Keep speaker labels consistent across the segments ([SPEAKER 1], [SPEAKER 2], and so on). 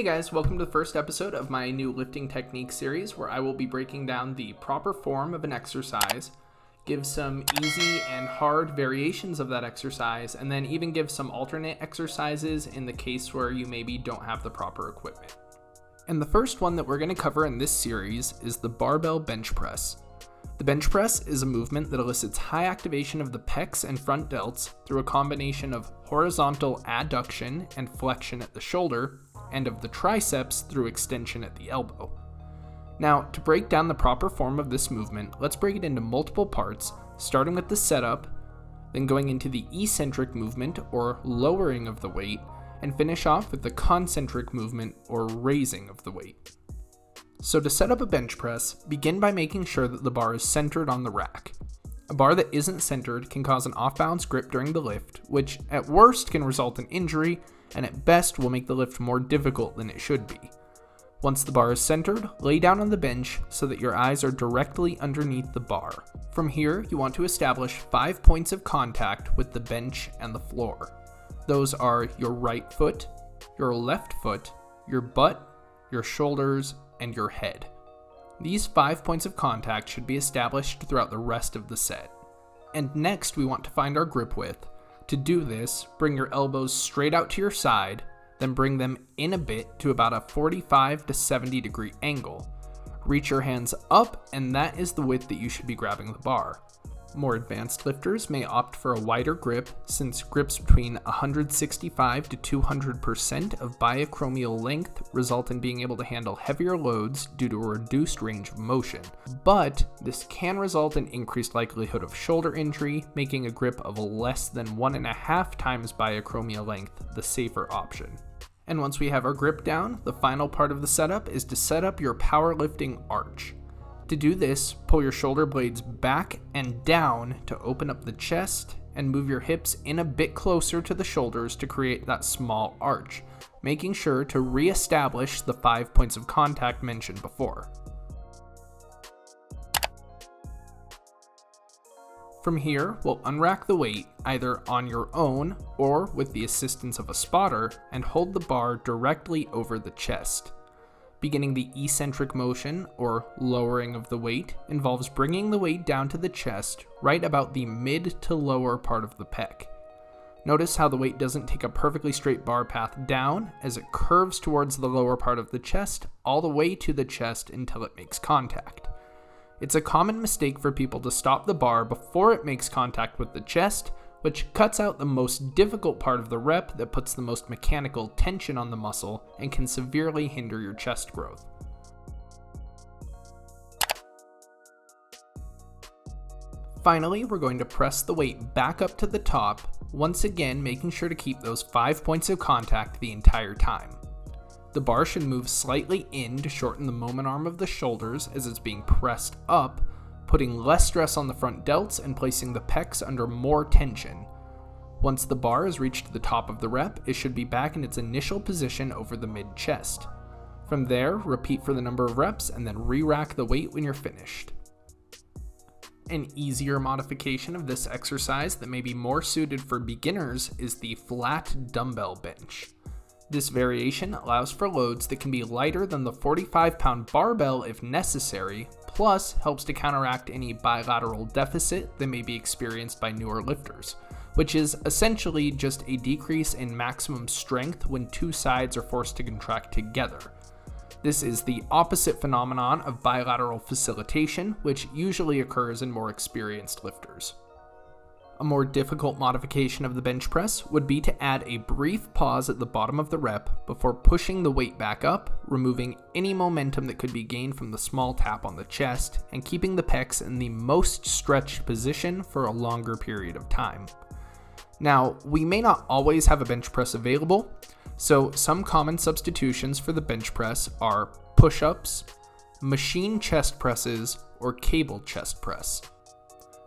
[SPEAKER 1] Hey guys, welcome to the first episode of my new lifting technique series where I will be breaking down the proper form of an exercise, give some easy and hard variations of that exercise, and then even give some alternate exercises in the case where you maybe don't have the proper equipment. And the first one that we're going to cover in this series is the barbell bench press. The bench press is a movement that elicits high activation of the pecs and front delts through a combination of horizontal adduction and flexion at the shoulder, and of the triceps through extension at the elbow. Now, to break down the proper form of this movement, let's break it into multiple parts, starting with the setup, then going into the eccentric movement or lowering of the weight, and finish off with the concentric movement or raising of the weight. So to set up a bench press, begin by making sure that the bar is centered on the rack. A bar that isn't centered can cause an off-balance grip during the lift, which at worst can result in injury, and at best will make the lift more difficult than it should be. Once the bar is centered, lay down on the bench so that your eyes are directly underneath the bar. From here, you want to establish 5 points of contact with the bench and the floor. Those are your right foot, your left foot, your butt, your shoulders, and your head. These 5 points of contact should be established throughout the rest of the set. And next, we want to find our grip width. To do this, bring your elbows straight out to your side, then bring them in a bit to about a 45 to 70 degree angle. Reach your hands up, and that is the width that you should be grabbing the bar. More advanced lifters may opt for a wider grip, since grips between 165 to 200% of biacromial length result in being able to handle heavier loads due to a reduced range of motion. But this can result in increased likelihood of shoulder injury, making a grip of less than 1.5 times biacromial length the safer option. And once we have our grip down, the final part of the setup is to set up your powerlifting arch. To do this, pull your shoulder blades back and down to open up the chest and move your hips in a bit closer to the shoulders to create that small arch, making sure to re-establish the 5 points of contact mentioned before. From here, we'll unrack the weight either on your own or with the assistance of a spotter and hold the bar directly over the chest. Beginning the eccentric motion, or lowering of the weight, involves bringing the weight down to the chest right about the mid to lower part of the pec. Notice how the weight doesn't take a perfectly straight bar path down as it curves towards the lower part of the chest all the way to the chest until it makes contact. It's a common mistake for people to stop the bar before it makes contact with the chest, which cuts out the most difficult part of the rep that puts the most mechanical tension on the muscle and can severely hinder your chest growth. Finally, we're going to press the weight back up to the top, once again making sure to keep those 5 points of contact the entire time. The bar should move slightly in to shorten the moment arm of the shoulders as it's being pressed up, putting less stress on the front delts and placing the pecs under more tension. Once the bar has reached the top of the rep, it should be back in its initial position over the mid-chest. From there, repeat for the number of reps and then re-rack the weight when you're finished. An easier modification of this exercise that may be more suited for beginners is the flat dumbbell bench. This variation allows for loads that can be lighter than the 45-pound barbell if necessary, plus helps to counteract any bilateral deficit that may be experienced by newer lifters, which is essentially just a decrease in maximum strength when two sides are forced to contract together. This is the opposite phenomenon of bilateral facilitation, which usually occurs in more experienced lifters. A more difficult modification of the bench press would be to add a brief pause at the bottom of the rep before pushing the weight back up, removing any momentum that could be gained from the small tap on the chest, and keeping the pecs in the most stretched position for a longer period of time. Now, we may not always have a bench press available, so some common substitutions for the bench press are push-ups, machine chest presses, or cable chest press.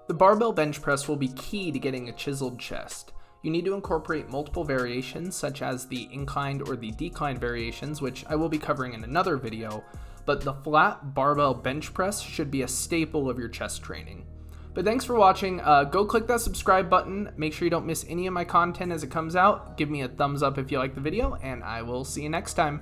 [SPEAKER 1] The barbell bench press will be key to getting a chiseled chest. You need to incorporate multiple variations such as the inclined or the declined variations, which I will be covering in another video, but the flat barbell bench press should be a staple of your chest training. But thanks for watching. Go click that subscribe button. Make sure you don't miss any of my content as it comes out. Give me a thumbs up if you like the video, and I will see you next time.